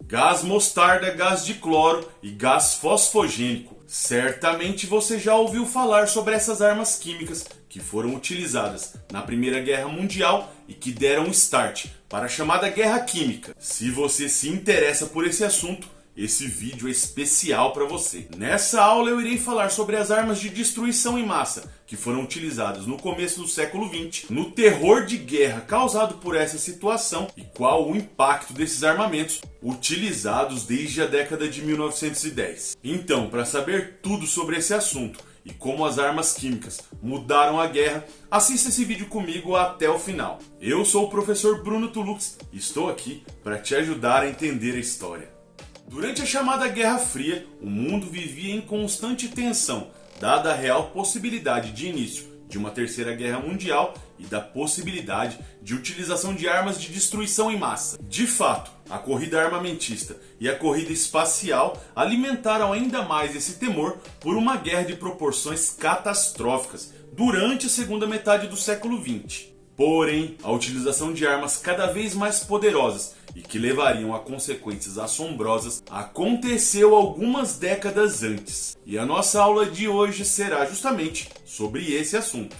gás mostarda, gás de cloro e gás fosfogênico. Certamente você já ouviu falar sobre essas armas químicas que foram utilizadas na Primeira Guerra Mundial e que deram start para a chamada Guerra Química. Se você se interessa por esse assunto, esse vídeo é especial para você. Nessa aula eu irei falar sobre as armas de destruição em massa que foram utilizadas no começo do século XX, no terror de guerra causado por essa situação e qual o impacto desses armamentos utilizados desde a década de 1910. Então, para saber tudo sobre esse assunto e como as armas químicas mudaram a guerra, assista esse vídeo comigo até o final. Eu sou o professor Bruno Tulux e estou aqui para te ajudar a entender a história. Durante a chamada Guerra Fria, o mundo vivia em constante tensão, dada a real possibilidade de início de uma terceira guerra mundial e da possibilidade de utilização de armas de destruição em massa. De fato, a corrida armamentista e a corrida espacial alimentaram ainda mais esse temor por uma guerra de proporções catastróficas durante a segunda metade do século XX. Porém, a utilização de armas cada vez mais poderosas e que levariam a consequências assombrosas aconteceu algumas décadas antes. E a nossa aula de hoje será justamente sobre esse assunto.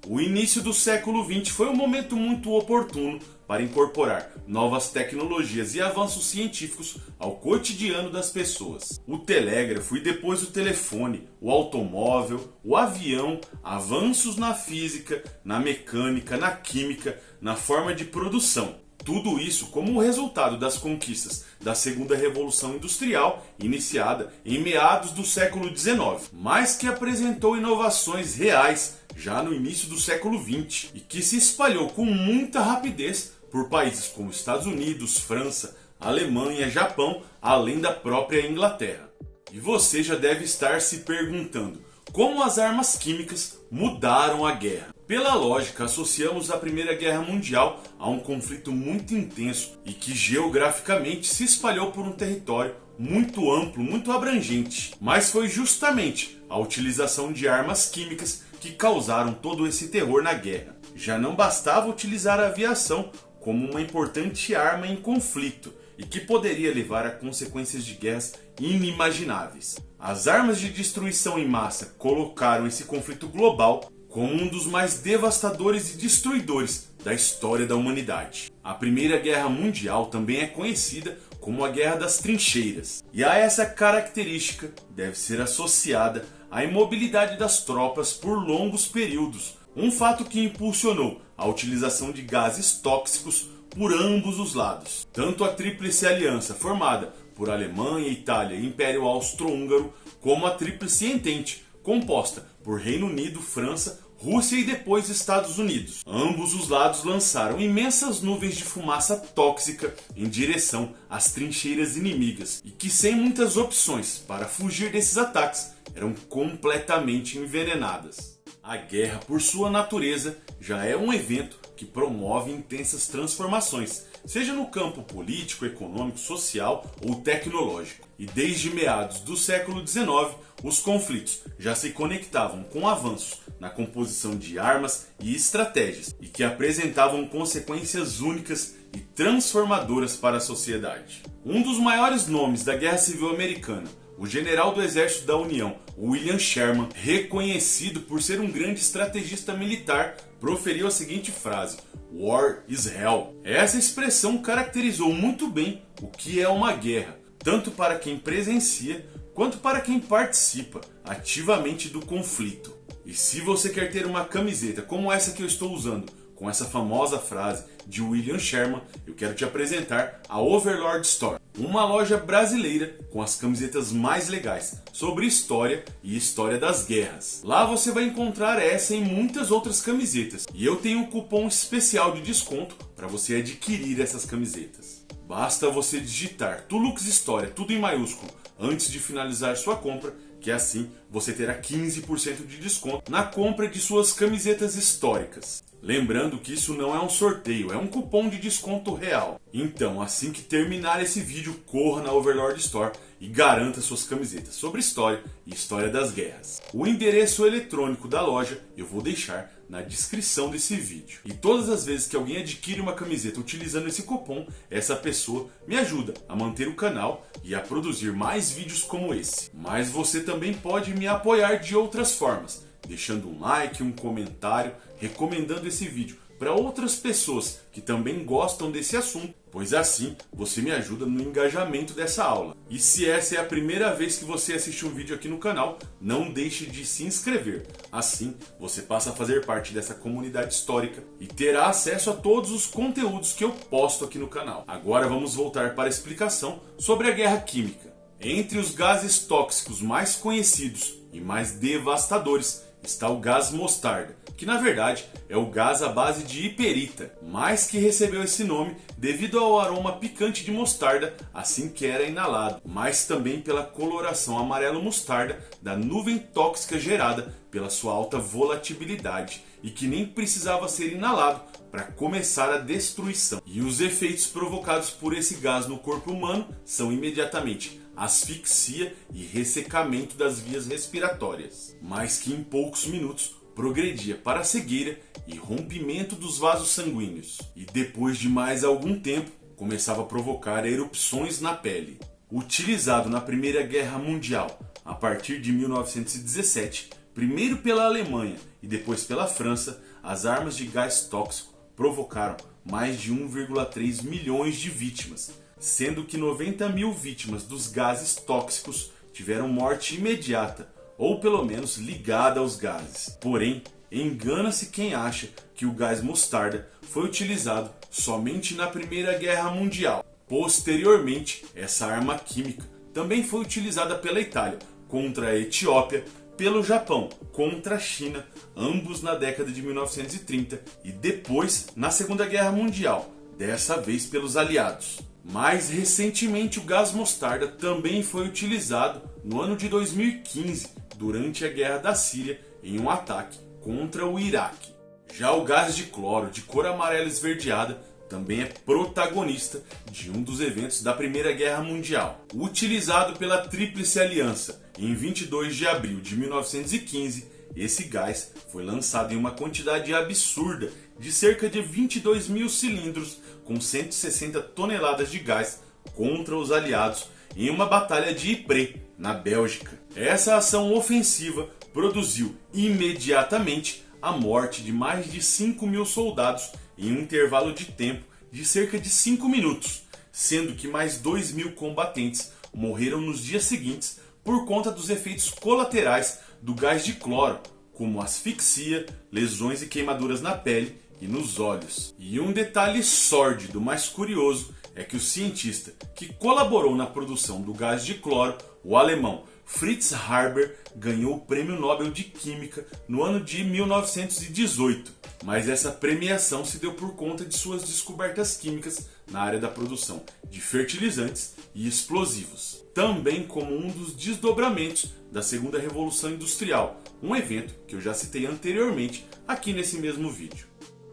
O início do século XX foi um momento muito oportuno para incorporar novas tecnologias e avanços científicos ao cotidiano das pessoas. O telégrafo e depois o telefone, o automóvel, o avião, avanços na física, na mecânica, na química, na forma de produção. Tudo isso como resultado das conquistas da Segunda Revolução Industrial, iniciada em meados do século XIX, mas que apresentou inovações reais já no início do século XX e que se espalhou com muita rapidez por países como Estados Unidos, França, Alemanha, Japão, além da própria Inglaterra. E você já deve estar se perguntando como as armas químicas mudaram a guerra. Pela lógica, associamos a Primeira Guerra Mundial a um conflito muito intenso e que geograficamente se espalhou por um território muito amplo, muito abrangente. Mas foi justamente a utilização de armas químicas que causaram todo esse terror na guerra. Já não bastava utilizar a aviação como uma importante arma em conflito e que poderia levar a consequências de guerras inimagináveis. As armas de destruição em massa colocaram esse conflito global como um dos mais devastadores e destruidores da história da humanidade. A Primeira Guerra Mundial também é conhecida como a Guerra das Trincheiras, e a essa característica deve ser associada a imobilidade das tropas por longos períodos, um fato que impulsionou a utilização de gases tóxicos por ambos os lados. Tanto a Tríplice Aliança, formada por Alemanha, Itália e Império Austro-Húngaro, como a Tríplice Entente, composta por Reino Unido, França, Rússia e depois Estados Unidos. Ambos os lados lançaram imensas nuvens de fumaça tóxica em direção às trincheiras inimigas e que, sem muitas opções para fugir desses ataques, eram completamente envenenadas. A guerra, por sua natureza, já é um evento que promove intensas transformações, seja no campo político, econômico, social ou tecnológico. E desde meados do século XIX, os conflitos já se conectavam com avanços na composição de armas e estratégias e que apresentavam consequências únicas e transformadoras para a sociedade. Um dos maiores nomes da Guerra Civil Americana, o general do Exército da União, William Sherman, reconhecido por ser um grande estrategista militar, proferiu a seguinte frase: "War is hell". Essa expressão caracterizou muito bem o que é uma guerra, tanto para quem presencia quanto para quem participa ativamente do conflito. E se você quer ter uma camiseta como essa que eu estou usando, com essa famosa frase de William Sherman, eu quero te apresentar a Overlord Store, uma loja brasileira com as camisetas mais legais sobre história e história das guerras. Lá você vai encontrar essa e muitas outras camisetas, e eu tenho um cupom especial de desconto para você adquirir essas camisetas. Basta você digitar Tulux História, tudo em maiúsculo, antes de finalizar sua compra, que assim você terá 15% de desconto na compra de suas camisetas históricas. Lembrando que isso não é um sorteio, é um cupom de desconto real. Então, assim que terminar esse vídeo, corra na Overlord Store e garanta suas camisetas sobre história e história das guerras. O endereço eletrônico da loja eu vou deixar na descrição desse vídeo. E todas as vezes que alguém adquire uma camiseta utilizando esse cupom, essa pessoa me ajuda a manter o canal e a produzir mais vídeos como esse. Mas você também pode me apoiar de outras formas, deixando um like, um comentário, recomendando esse vídeo para outras pessoas que também gostam desse assunto, pois assim você me ajuda no engajamento dessa aula. E se essa é a primeira vez que você assiste um vídeo aqui no canal, não deixe de se inscrever. Assim você passa a fazer parte dessa comunidade histórica e terá acesso a todos os conteúdos que eu posto aqui no canal. Agora vamos voltar para a explicação sobre a Guerra Química. Entre os gases tóxicos mais conhecidos e mais devastadores está o gás mostarda, que na verdade é o gás à base de hiperita, mas que recebeu esse nome devido ao aroma picante de mostarda assim que era inalado, mas também pela coloração amarelo mostarda da nuvem tóxica gerada pela sua alta volatilidade e que nem precisava ser inalado para começar a destruição. E os efeitos provocados por esse gás no corpo humano são imediatamente asfixia e ressecamento das vias respiratórias, mas que em poucos minutos progredia para a cegueira e rompimento dos vasos sanguíneos, e depois de mais algum tempo começava a provocar erupções na pele. Utilizado na Primeira Guerra Mundial a partir de 1917, primeiro pela Alemanha e depois pela França, as armas de gás tóxico provocaram mais de 1,3 milhões de vítimas, sendo que 90 mil vítimas dos gases tóxicos tiveram morte imediata, ou pelo menos ligada aos gases. Porém, engana-se quem acha que o gás mostarda foi utilizado somente na Primeira Guerra Mundial. Posteriormente, essa arma química também foi utilizada pela Itália contra a Etiópia, pelo Japão contra a China, ambos na década de 1930, e depois na Segunda Guerra Mundial, dessa vez pelos aliados. Mais recentemente, o gás mostarda também foi utilizado no ano de 2015, durante a Guerra da Síria, em um ataque contra o Iraque. Já o gás de cloro, de cor amarela esverdeada, também é protagonista de um dos eventos da Primeira Guerra Mundial. Utilizado pela Tríplice Aliança em 22 de abril de 1915, esse gás foi lançado em uma quantidade absurda de cerca de 22 mil cilindros com 160 toneladas de gás contra os aliados em uma batalha de Ypres, na Bélgica. Essa ação ofensiva produziu imediatamente a morte de mais de 5 mil soldados em um intervalo de tempo de cerca de 5 minutos, sendo que mais 2 mil combatentes morreram nos dias seguintes por conta dos efeitos colaterais do gás de cloro, como asfixia, lesões e queimaduras na pele e nos olhos. E um detalhe sórdido, mas curioso, é que o cientista que colaborou na produção do gás de cloro, o alemão Fritz Haber, ganhou o Prêmio Nobel de Química no ano de 1918. Mas essa premiação se deu por conta de suas descobertas químicas na área da produção de fertilizantes e explosivos, também como um dos desdobramentos da Segunda Revolução Industrial, um evento que eu já citei anteriormente aqui nesse mesmo vídeo.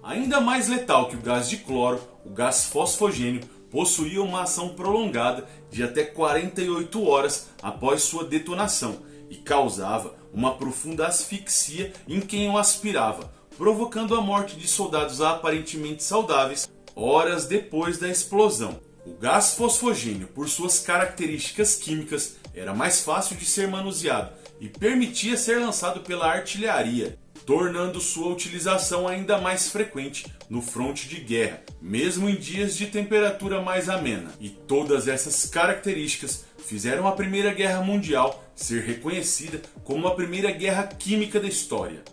Ainda mais letal que o gás de cloro, o gás fosfogênio possuía uma ação prolongada de até 48 horas após sua detonação e causava uma profunda asfixia em quem o aspirava, provocando a morte de soldados aparentemente saudáveis horas depois da explosão. O gás fosfogênio, por suas características químicas, era mais fácil de ser manuseado e permitia ser lançado pela artilharia, tornando sua utilização ainda mais frequente no fronte de guerra, mesmo em dias de temperatura mais amena. E todas essas características fizeram a Primeira Guerra Mundial ser reconhecida como a primeira guerra química da história.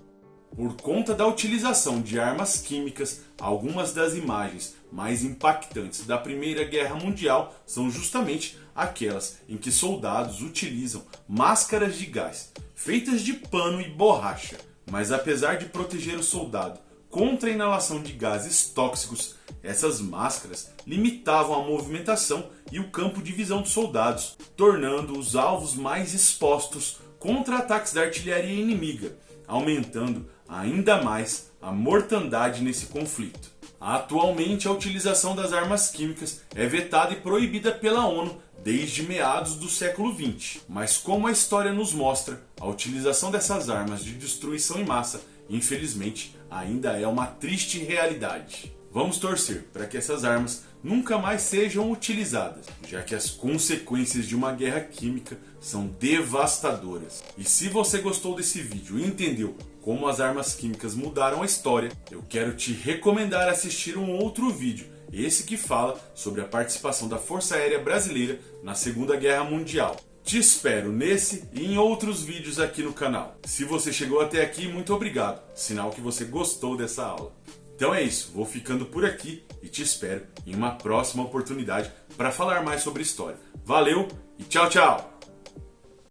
Por conta da utilização de armas químicas, algumas das imagens mais impactantes da Primeira Guerra Mundial são justamente aquelas em que soldados utilizam máscaras de gás, feitas de pano e borracha. Mas apesar de proteger o soldado contra a inalação de gases tóxicos, essas máscaras limitavam a movimentação e o campo de visão dos soldados, tornando os alvos mais expostos contra ataques da artilharia inimiga, aumentando ainda mais a mortandade nesse conflito. Atualmente, a utilização das armas químicas é vetada e proibida pela ONU desde meados do século XX. Mas como a história nos mostra, a utilização dessas armas de destruição em massa, infelizmente, ainda é uma triste realidade. Vamos torcer para que essas armas nunca mais sejam utilizadas, já que as consequências de uma guerra química são devastadoras. E se você gostou desse vídeo e entendeu como as armas químicas mudaram a história, eu quero te recomendar assistir um outro vídeo, esse que fala sobre a participação da Força Aérea Brasileira na Segunda Guerra Mundial. Te espero nesse e em outros vídeos aqui no canal. Se você chegou até aqui, muito obrigado, sinal que você gostou dessa aula. Então é isso, vou ficando por aqui e te espero em uma próxima oportunidade para falar mais sobre história. Valeu e tchau, tchau!